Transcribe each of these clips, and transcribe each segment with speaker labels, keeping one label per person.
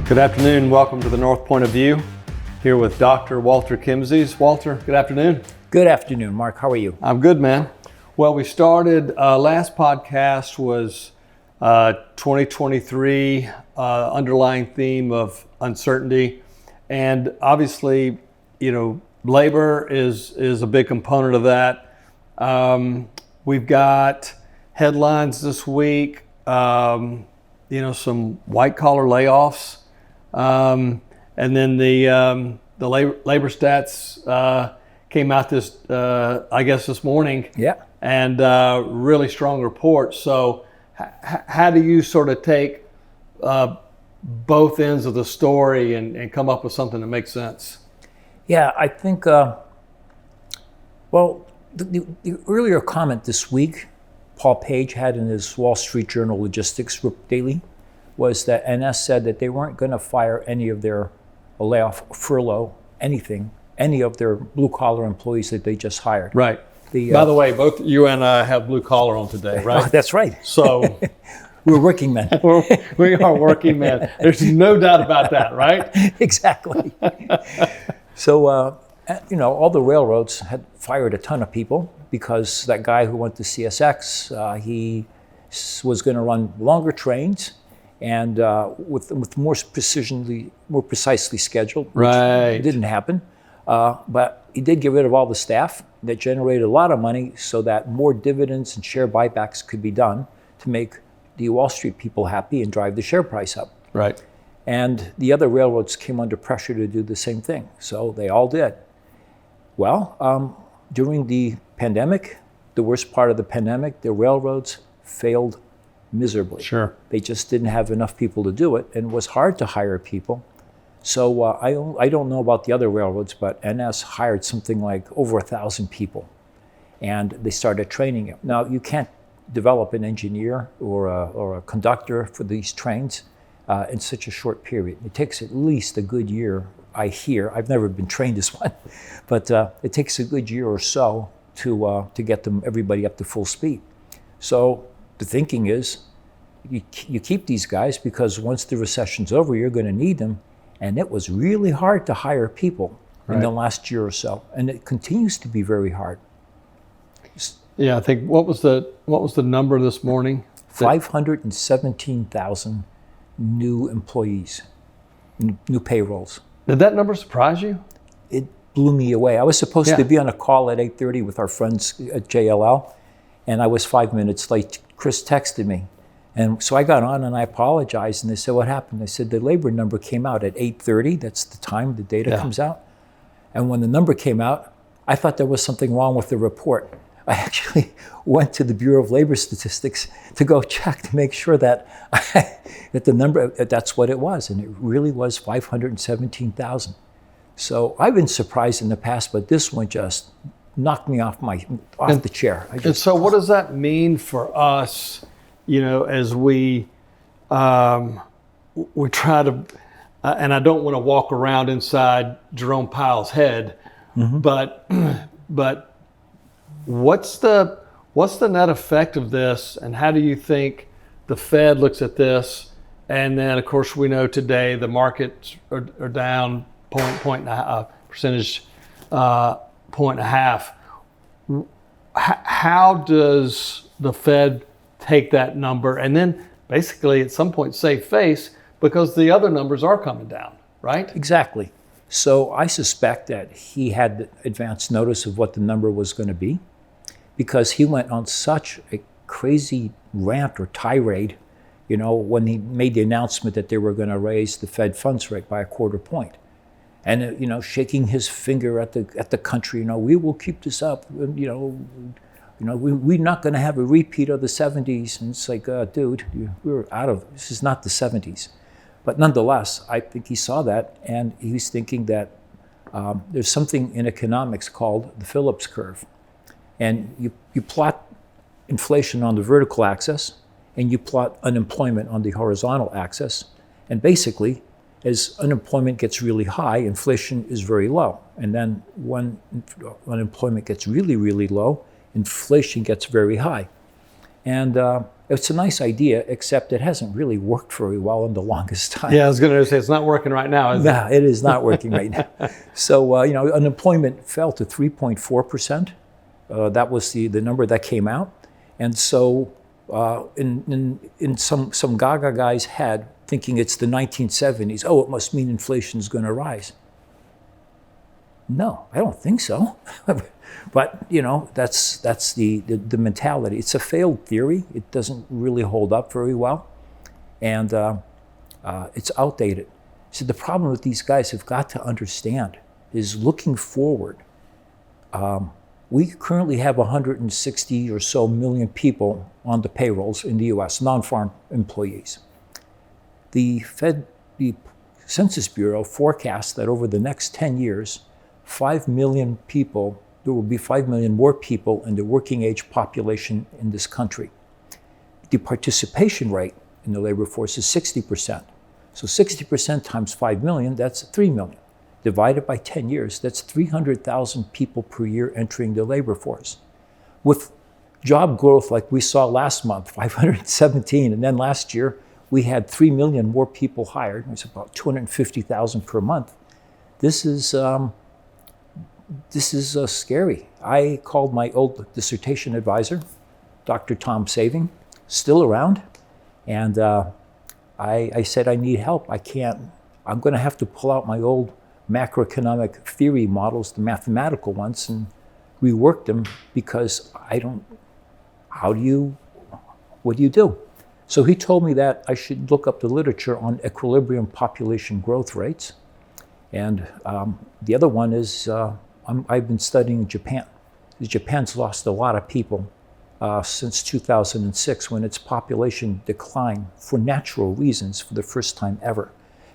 Speaker 1: Good afternoon. Welcome to the North Point of View. Here with Dr. Walter Kemmsies. Walter, good afternoon.
Speaker 2: Good afternoon, Mark. How are you?
Speaker 1: I'm good, man. Well, we started, last podcast was 2023, underlying theme of uncertainty. And obviously, labor is a big component of that. We've got headlines this week, some white collar layoffs. And then the labor stats came out this morning.
Speaker 2: Yeah.
Speaker 1: And really strong report. So how do you sort of take both ends of the story and come up with something that makes sense?
Speaker 2: Yeah, I think, the earlier comment this week, Paul Page had in his Wall Street Journal Logistics Daily, was that NS said that they weren't going to fire any of their layoff, furlough, any of their blue-collar employees that they just hired.
Speaker 1: Right. By the way, both you and I have blue collar on today, right?
Speaker 2: Oh, that's right.
Speaker 1: So
Speaker 2: we're working men.
Speaker 1: we are working men. There's no doubt about that, right?
Speaker 2: Exactly. So, all the railroads had fired a ton of people because that guy who went to CSX, he was going to run longer trains and with more precisely scheduled, which
Speaker 1: right.
Speaker 2: didn't happen. But he did get rid of all the staff that generated a lot of money so that more dividends and share buybacks could be done to make the Wall Street people happy and drive the share price up.
Speaker 1: Right.
Speaker 2: And the other railroads came under pressure to do the same thing. So they all did. Well, during the pandemic, the worst part of the pandemic, the railroads failed miserably.
Speaker 1: Sure.
Speaker 2: They just didn't have enough people to do it, and it was hard to hire people. So I don't know about the other railroads, but NS hired something like over 1,000 people, and they started training them. Now, you can't develop an engineer or a conductor for these trains in such a short period. It takes at least a good year, I hear. I've never been trained as one, but it takes a good year or so to get everybody up to full speed. So the thinking is you keep these guys because once the recession's over, you're going to need them. And it was really hard to hire people in the last year or so, and it continues to be very hard.
Speaker 1: Yeah, I think what was the number this morning?
Speaker 2: 517,000 new employees, new payrolls.
Speaker 1: Did that number surprise you?
Speaker 2: It blew me away. I was supposed to be on a call at 8:30 with our friends at JLL, and I was 5 minutes late. Chris texted me. And so I got on and I apologized, and they said, what happened? I said, the labor number came out at 8:30. That's the time the data comes out. And when the number came out, I thought there was something wrong with the report. I actually went to the Bureau of Labor Statistics to go check to make sure that the number, that's what it was. And it really was 517,000. So I've been surprised in the past, but this one just knocked me off the chair.
Speaker 1: And so what does that mean for us? As we try to, and I don't want to walk around inside Jerome Powell's head, but what's the net effect of this, and how do you think the Fed looks at this? And then, of course, we know today the markets are down percentage point and a half. How does the Fed take that number and then basically at some point save face because the other numbers are coming down, right?
Speaker 2: Exactly. So I suspect that he had advance notice of what the number was going to be because he went on such a crazy rant or tirade, when he made the announcement that they were going to raise the Fed funds rate by a quarter point. And, shaking his finger at the country, we will keep this up, we're not going to have a repeat of the 70s. And it's like, dude, we're out of, this is not the 70s. But nonetheless, I think he saw that, and he was thinking that there's something in economics called the Phillips curve. And you plot inflation on the vertical axis, and you plot unemployment on the horizontal axis. And basically, as unemployment gets really high, inflation is very low. And then when unemployment gets really, really low, inflation gets very high. And It's a nice idea, except it hasn't really worked very well in the longest time.
Speaker 1: Yeah, I was going to say it's not working right now, is it?
Speaker 2: No, it is not working right now. So, unemployment fell to 3.4%. That was the number that came out. And so in some Gaga guy's head, thinking it's the 1970s, oh, it must mean inflation is going to rise. No, I don't think so. But, that's the mentality. It's a failed theory. It doesn't really hold up very well. And it's outdated. So the problem with these guys have got to understand is looking forward. We currently have 160 or so million people on the payrolls in the U.S., non-farm employees. The Census Bureau forecasts that over the next 10 years, 5 million people, there will be 5 million more people in the working age population in this country. The participation rate in the labor force is 60%. So 60% times 5 million, that's 3 million. Divided by 10 years, that's 300,000 people per year entering the labor force. With job growth like we saw last month, 517, and then last year we had 3 million more people hired. It's about 250,000 per month. This is scary. I called my old dissertation advisor, Dr. Tom Saving, still around, and I said I need help. I'm going to have to pull out my old macroeconomic theory models, the mathematical ones, and rework them because what do you do? So he told me that I should look up the literature on equilibrium population growth rates. And the other one is I've been studying Japan. Japan's lost a lot of people since 2006 when its population declined for natural reasons for the first time ever.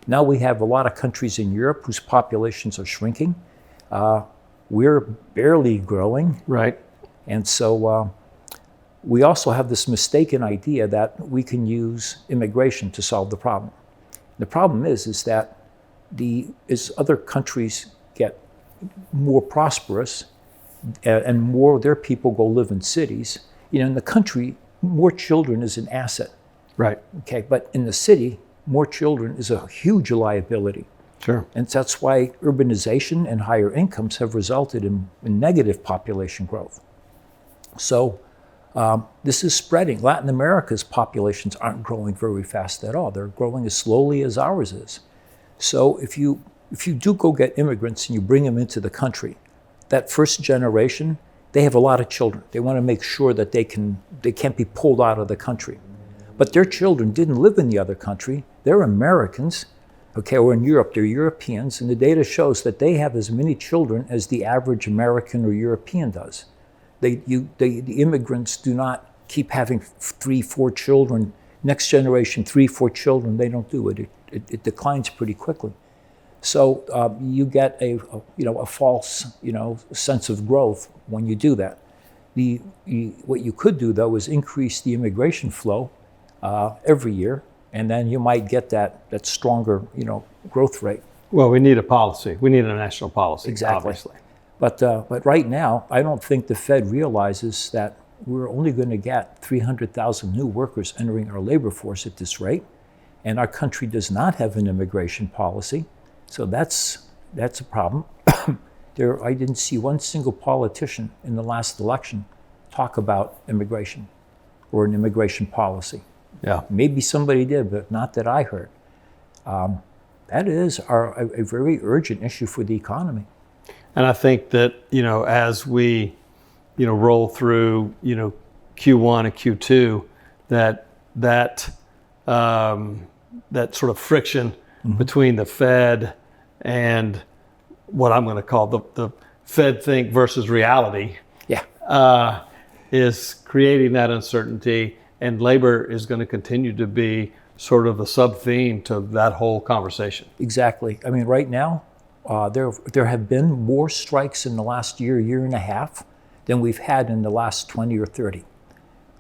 Speaker 2: Now we have a lot of countries in Europe whose populations are shrinking. We're barely growing.
Speaker 1: Right.
Speaker 2: And so we also have this mistaken idea that we can use immigration to solve the problem. The problem is that as other countries get more prosperous and more of their people go live in cities, in the country, more children is an asset.
Speaker 1: Right.
Speaker 2: Okay, but in the city, more children is a huge liability.
Speaker 1: Sure.
Speaker 2: And that's why urbanization and higher incomes have resulted in negative population growth. So this is spreading. Latin America's populations aren't growing very fast at all. They're growing as slowly as ours is. So if you do go get immigrants and you bring them into the country, that first generation, they have a lot of children. They want to make sure that they can't be pulled out of the country. But their children didn't live in the other country. They're Americans, okay, or in Europe, they're Europeans, and the data shows that they have as many children as the average American or European does. The immigrants do not keep having 3, 4 children. Next generation, 3, 4 children, they don't do it. It declines pretty quickly. So you get a false sense of growth when you do that. What you could do though is increase the immigration flow every year, and then you might get that stronger growth rate.
Speaker 1: Well, we need a policy. We need a national policy.
Speaker 2: Exactly.
Speaker 1: Obviously.
Speaker 2: But right now, I don't think the Fed realizes that we're only going to get 300,000 new workers entering our labor force at this rate, and our country does not have an immigration policy. So that's a problem. I didn't see one single politician in the last election talk about immigration or an immigration policy.
Speaker 1: Yeah.
Speaker 2: Maybe somebody did, but not that I heard. That is a very urgent issue for the economy.
Speaker 1: And I think that, as we, roll through, Q1 and Q2, that sort of friction between the Fed and what I'm going to call the Fed think versus reality, is creating that uncertainty, and labor is going to continue to be sort of the sub-theme to that whole conversation.
Speaker 2: Exactly. I mean, right now, there have been more strikes in the last year and a half than we've had in the last 20 or 30.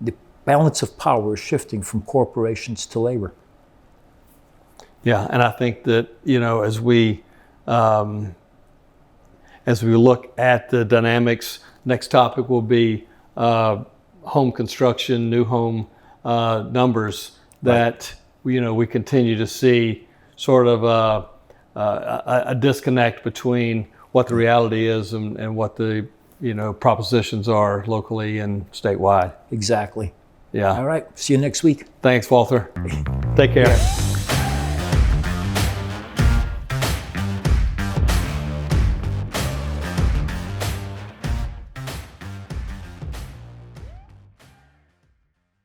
Speaker 2: The balance of power is shifting from corporations to labor.
Speaker 1: Yeah, and I think that, as we look at the dynamics, next topic will be home construction, new home numbers that we continue to see sort of a disconnect between what the reality is and what the propositions are locally and statewide.
Speaker 2: Exactly.
Speaker 1: Yeah.
Speaker 2: All right. See you next week.
Speaker 1: Thanks, Walter. Take care.